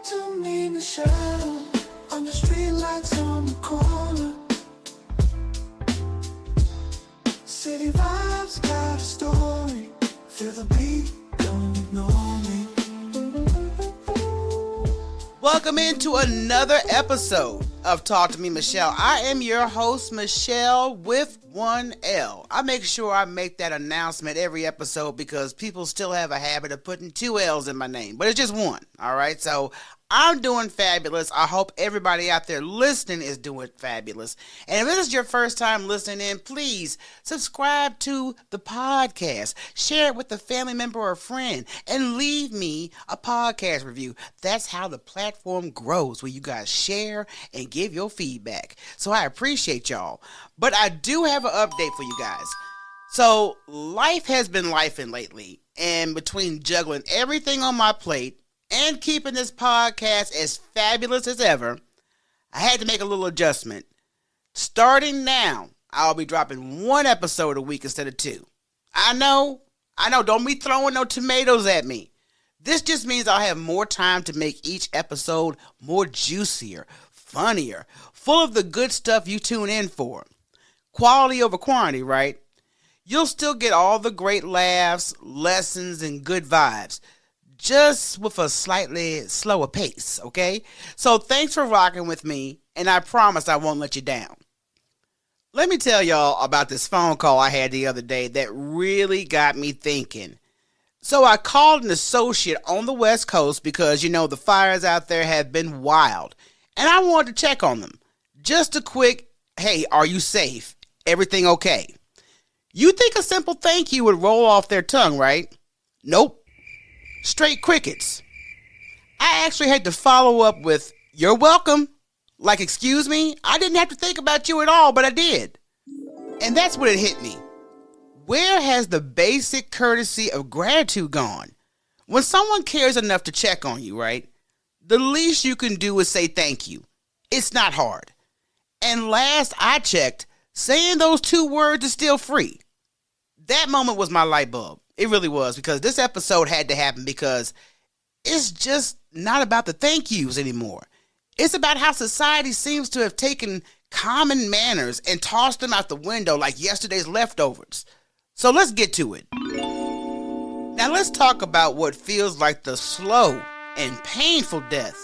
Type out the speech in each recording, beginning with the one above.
Talk to me, Michele, on the street lights on the corner. City vibes got a story. Feel the beat, don't ignore me. Welcome into another episode of Talk to Me, Michele. I am your host, Michele, with one L. I make sure I make that announcement every episode because people still have a habit of putting two L's in my name, but it's just one, all right? So I'm doing fabulous. I hope everybody out there listening is doing fabulous. And if this is your first time listening in, please subscribe to the podcast, share it with a family member or a friend, and leave me a podcast review. That's how the platform grows, where you guys share and give your feedback. So I appreciate y'all. But I do have an update for you guys. So life has been lifing lately, and between juggling everything on my plate and keeping this podcast as fabulous as ever, I had to make a little adjustment. Starting now, I'll be dropping one episode a week instead of two. I know, don't be throwing no tomatoes at me. This just means I'll have more time to make each episode more juicier, funnier, full of the good stuff you tune in for. Quality over quantity, right? You'll still get all the great laughs, lessons, and good vibes, just with a slightly slower pace, okay? So thanks for rocking with me, and I promise I won't let you down. Let me tell y'all about this phone call I had the other day that really got me thinking. So I called an associate on the West Coast because, the fires out there have been wild, and I wanted to check on them. Just a quick, hey, are you safe? Everything okay? You think a simple thank you would roll off their tongue, right? Nope. Straight crickets. I actually had to follow up with, you're welcome. Like, excuse me? I didn't have to think about you at all, but I did. And that's when it hit me. Where has the basic courtesy of gratitude gone? When someone cares enough to check on you, right? The least you can do is say thank you. It's not hard. And last I checked, saying those two words is still free. That moment was my light bulb. It really was, because this episode had to happen because it's just not about the thank yous anymore. It's about how society seems to have taken common manners and tossed them out the window like yesterday's leftovers. So let's get to it. Now let's talk about what feels like the slow and painful death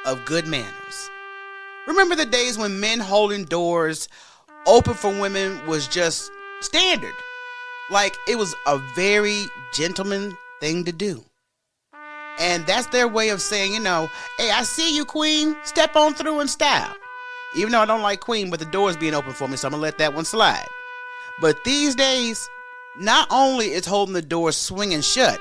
of good manners. Remember the days when men holding doors open for women was just standard? Like, it was a very gentleman thing to do. And that's their way of saying, hey, I see you, queen. Step on through in style. Even though I don't like queen, but the door's being open for me, so I'm going to let that one slide. But these days, not only is holding the door swinging shut,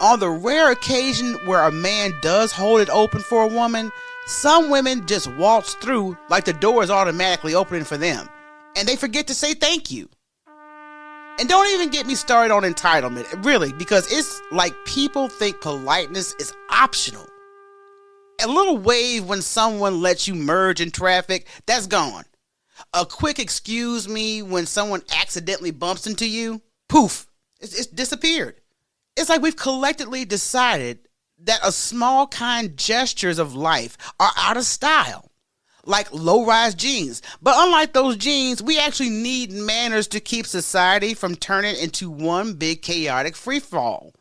on the rare occasion where a man does hold it open for a woman, some women just waltz through like the door is automatically opening for them. And they forget to say thank you. And don't even get me started on entitlement, really, because it's like people think politeness is optional. A little wave when someone lets you merge in traffic, that's gone. A quick excuse me when someone accidentally bumps into you, poof, it's disappeared. It's like we've collectively decided that a small, kind gestures of life are out of style. Like low-rise jeans. But unlike those jeans, we actually need manners to keep society from turning into one big chaotic free-fall.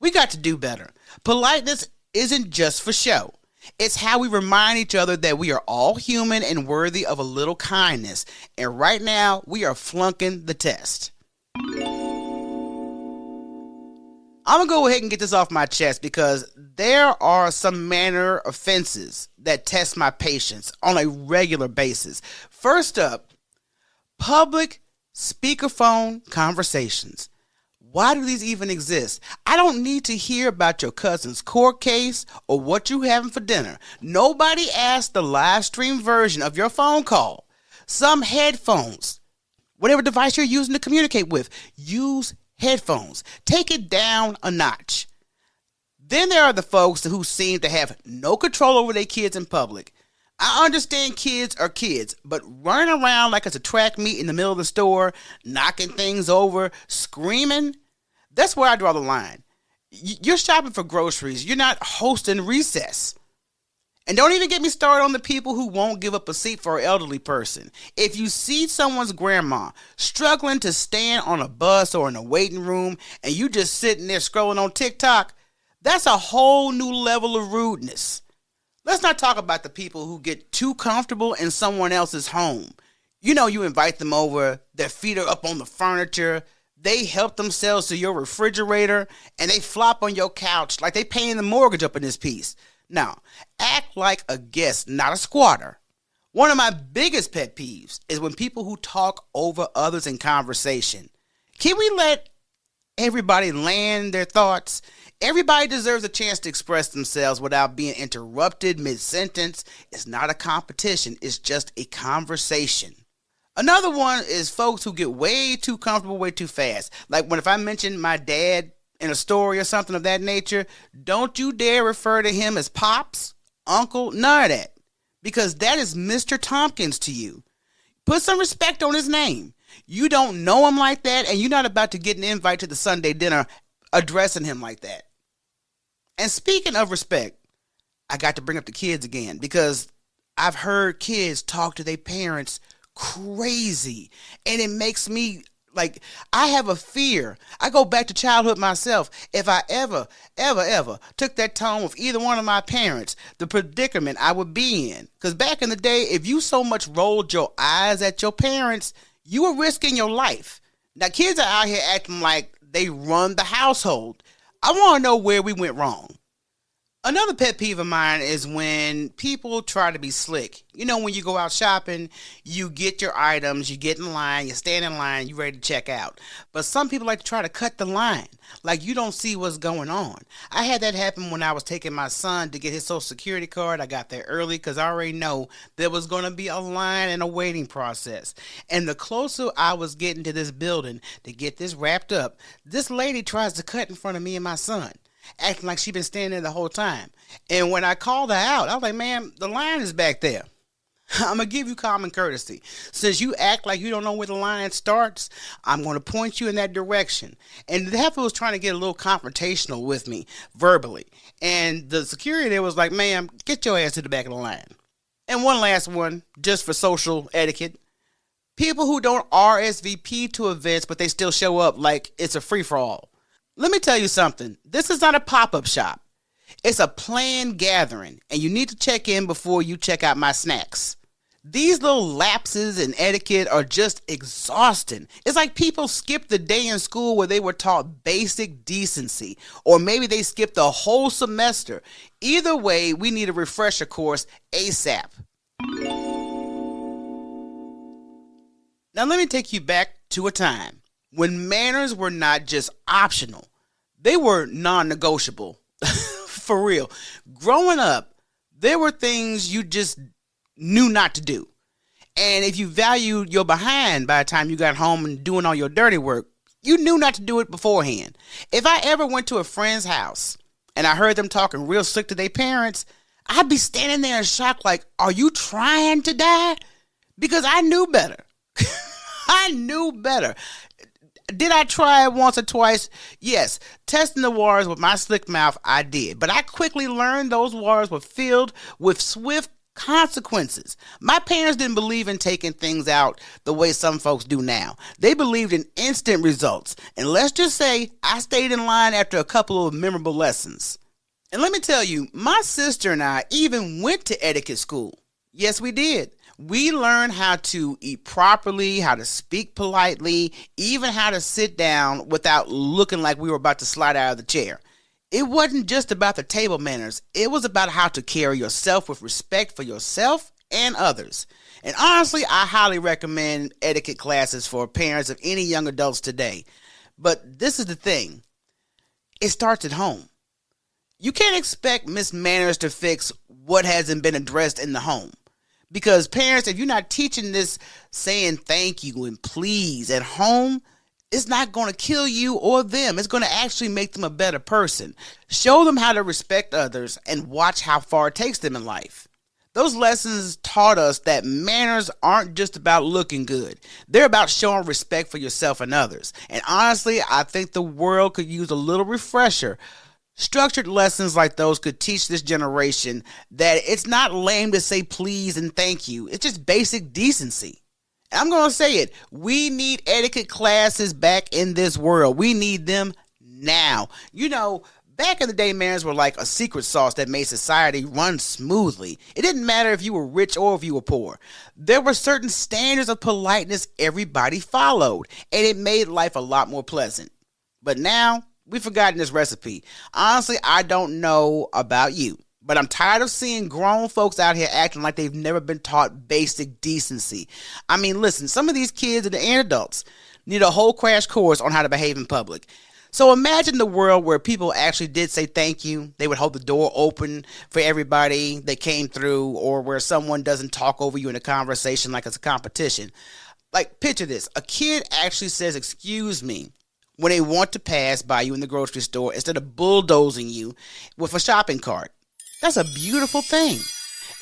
We got to do better. Politeness isn't just for show. It's how we remind each other that we are all human and worthy of a little kindness. And right now, we are flunking the test. I'm going to go ahead and get this off my chest because there are some manner offenses that test my patience on a regular basis. First up, public speakerphone conversations. Why do these even exist? I don't need to hear about your cousin's court case or what you having for dinner. Nobody asked the live stream version of your phone call. Some headphones, whatever device you're using to communicate with, use headphones. Take it down a notch. Then there are the folks who seem to have no control over their kids in public. I understand kids are kids, but running around like it's a track meet in the middle of the store, knocking things over, screaming, that's where I draw the line. You're shopping for groceries. You're not hosting recess. And don't even get me started on the people who won't give up a seat for an elderly person. If you see someone's grandma struggling to stand on a bus or in a waiting room and you just sitting there scrolling on TikTok, that's a whole new level of rudeness. Let's not talk about the people who get too comfortable in someone else's home. You know, you invite them over, their feet are up on the furniture, they help themselves to your refrigerator, and they flop on your couch like they paying the mortgage up in this piece. Now, act like a guest, not a squatter. One of my biggest pet peeves is when people who talk over others in conversation. Can we let everybody land their thoughts? Everybody deserves a chance to express themselves without being interrupted mid-sentence. It's not a competition, it's just a conversation. Another one is folks who get way too comfortable way too fast. Like if I mention my dad in a story or something of that nature, don't you dare refer to him as Pops, Uncle, none of that. Because that is Mr. Tompkins to you. Put some respect on his name. You don't know him like that, and you're not about to get an invite to the Sunday dinner addressing him like that. And speaking of respect, I got to bring up the kids again because I've heard kids talk to their parents crazy, and it makes me like, I have a fear. I go back to childhood myself. If I ever took that tone with either one of my parents, the predicament I would be in. Because back in the day, if you so much rolled your eyes at your parents, you were risking your life. Now, kids are out here acting like they run the household. I want to know where we went wrong. Another pet peeve of mine is when people try to be slick. You know, when you go out shopping, you get your items, you get in line, you stand in line, you ready to check out. But some people like to try to cut the line, like you don't see what's going on. I had that happen when I was taking my son to get his Social Security card. I got there early because I already know there was going to be a line and a waiting process. And the closer I was getting to this building to get this wrapped up, this lady tries to cut in front of me and my son, acting like she'd been standing there the whole time. And when I called her out, I was like, ma'am, the line is back there. I'm going to give you common courtesy. Since you act like you don't know where the line starts, I'm going to point you in that direction. And the heifer was trying to get a little confrontational with me verbally. And the security there was like, ma'am, get your ass to the back of the line. And one last one, just for social etiquette. People who don't RSVP to events, but they still show up like it's a free-for-all. Let me tell you something. This is not a pop-up shop. It's a planned gathering, and you need to check in before you check out my snacks. These little lapses in etiquette are just exhausting. It's like people skipped the day in school where they were taught basic decency, or maybe they skipped the whole semester. Either way, we need a refresher course ASAP. Now let me take you back to a time when manners were not just optional, they were non-negotiable. For real. Growing up, there were things you just knew not to do. And if you valued your behind by the time you got home and doing all your dirty work, you knew not to do it beforehand. If I ever went to a friend's house and I heard them talking real slick to their parents, I'd be standing there in shock like, are you trying to die? Because I knew better. I knew better. Did I try it once or twice? Yes. Testing the waters with my slick mouth, I did. But I quickly learned those waters were filled with swift consequences. My parents didn't believe in taking things out the way some folks do now. They believed in instant results. And let's just say I stayed in line after a couple of memorable lessons. And let me tell you, my sister and I even went to etiquette school. Yes, we did. We learned how to eat properly, how to speak politely, even how to sit down without looking like we were about to slide out of the chair. It wasn't just about the table manners. It was about how to carry yourself with respect for yourself and others. And honestly, I highly recommend etiquette classes for parents of any young adults today. But this is the thing. It starts at home. You can't expect Miss Manners to fix what hasn't been addressed in the home. Because parents, if you're not teaching this saying thank you and please at home, it's not going to kill you or them. It's going to actually make them a better person. Show them how to respect others and watch how far it takes them in life. Those lessons taught us that manners aren't just about looking good. They're about showing respect for yourself and others. And honestly, I think the world could use a little refresher Structured lessons like those could teach this generation that it's not lame to say please and thank you. It's just basic decency. And I'm going to say it. We need etiquette classes back in this world. We need them now. You know, back in the day, manners were like a secret sauce that made society run smoothly. It didn't matter if you were rich or if you were poor. There were certain standards of politeness everybody followed, and it made life a lot more pleasant. But now, we've forgotten this recipe. Honestly, I don't know about you, but I'm tired of seeing grown folks out here acting like they've never been taught basic decency. I mean, listen, some of these kids and adults need a whole crash course on how to behave in public. So imagine the world where people actually did say thank you. They would hold the door open for everybody that came through, or where someone doesn't talk over you in a conversation like it's a competition. Like, picture this. A kid actually says, "Excuse me," when they want to pass by you in the grocery store instead of bulldozing you with a shopping cart. That's a beautiful thing.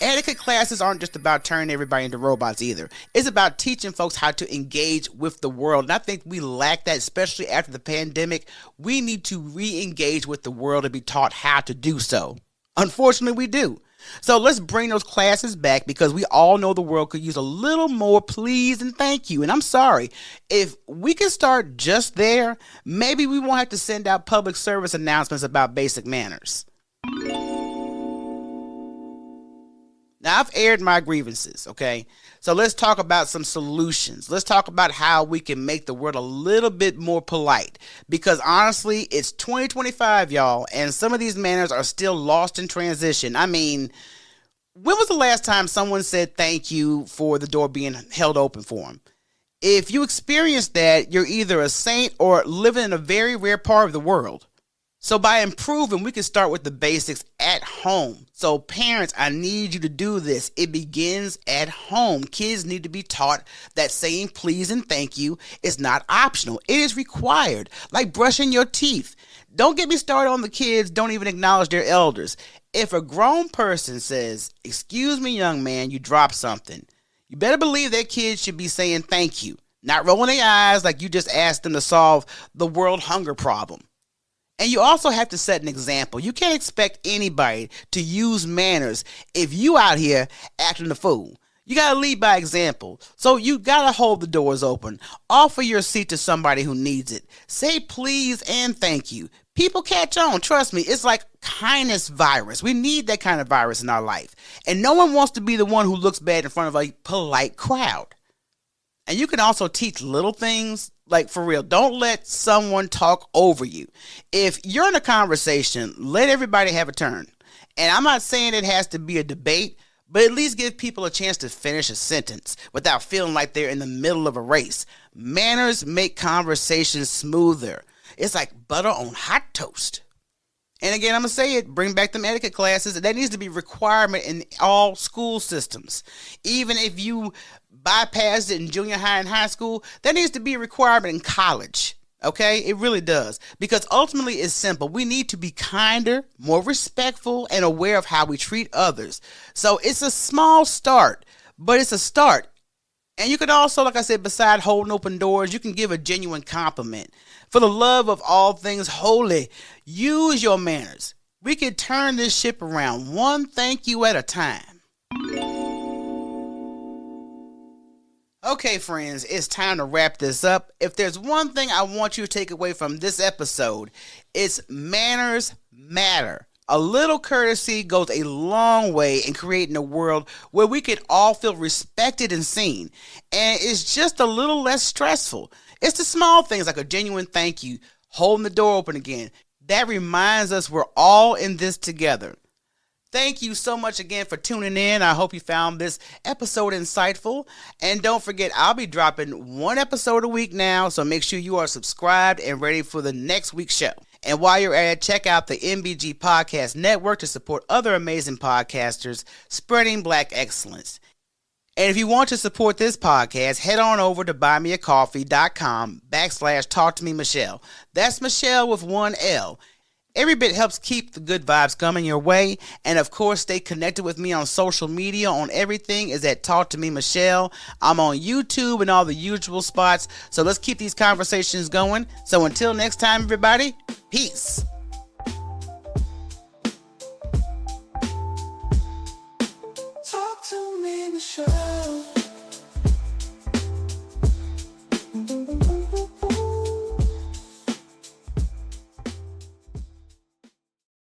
Etiquette classes aren't just about turning everybody into robots either. It's about teaching folks how to engage with the world. And I think we lack that, especially after the pandemic. We need to re-engage with the world and be taught how to do so. Unfortunately, we do. So let's bring those classes back, because we all know the world could use a little more please and thank you. And I'm sorry, if we can start just there, maybe we won't have to send out public service announcements about basic manners. Now, I've aired my grievances, okay? So let's talk about some solutions. Let's talk about how we can make the world a little bit more polite. Because honestly, it's 2025, y'all, and some of these manners are still lost in transition. I mean, when was the last time someone said thank you for the door being held open for them? If you experience that, you're either a saint or living in a very rare part of the world. So by improving, we can start with the basics at home. So parents, I need you to do this. It begins at home. Kids need to be taught that saying please and thank you is not optional. It is required, like brushing your teeth. Don't get me started on the kids don't even acknowledge their elders. If a grown person says, "Excuse me, young man, you dropped something," you better believe that kid should be saying thank you, not rolling their eyes like you just asked them to solve the world hunger problem. And you also have to set an example. You can't expect anybody to use manners if you out here acting a fool. You got to lead by example. So you got to hold the doors open. Offer your seat to somebody who needs it. Say please and thank you. People catch on. Trust me, it's like kindness virus. We need that kind of virus in our life. And no one wants to be the one who looks bad in front of a polite crowd. And you can also teach little things, like for real. Don't let someone talk over you. If you're in a conversation, let everybody have a turn. And I'm not saying it has to be a debate, but at least give people a chance to finish a sentence without feeling like they're in the middle of a race. Manners make conversations smoother. It's like butter on hot toast. And again, I'm going to say it, bring back them etiquette classes. That needs to be a requirement in all school systems. Even if you bypassed it in junior high and high school, that needs to be a requirement in college. Okay? It really does. Because ultimately it's simple. We need to be kinder, more respectful, and aware of how we treat others. So it's a small start, but it's a start. And you can also, like I said, beside holding open doors, you can give a genuine compliment. For the love of all things holy, use your manners. We can turn this ship around one thank you at a time. Okay, friends, it's time to wrap this up. If there's one thing I want you to take away from this episode, it's manners matter. A little courtesy goes a long way in creating a world where we can all feel respected and seen. And it's just a little less stressful. It's the small things like a genuine thank you, holding the door open again. That reminds us we're all in this together. Thank you so much again for tuning in. I hope you found this episode insightful. And don't forget, I'll be dropping one episode a week now, so make sure you are subscribed and ready for the next week's show. And while you're at it, check out the MBG Podcast Network to support other amazing podcasters spreading Black excellence. And if you want to support this podcast, head on over to buymeacoffee.com/talktomemichele. That's Michelle with one L. Every bit helps keep the good vibes coming your way. And of course, stay connected with me on social media. On everything is at Talk to Me Michele. I'm on YouTube and all the usual spots. So let's keep these conversations going. So until next time, everybody, peace.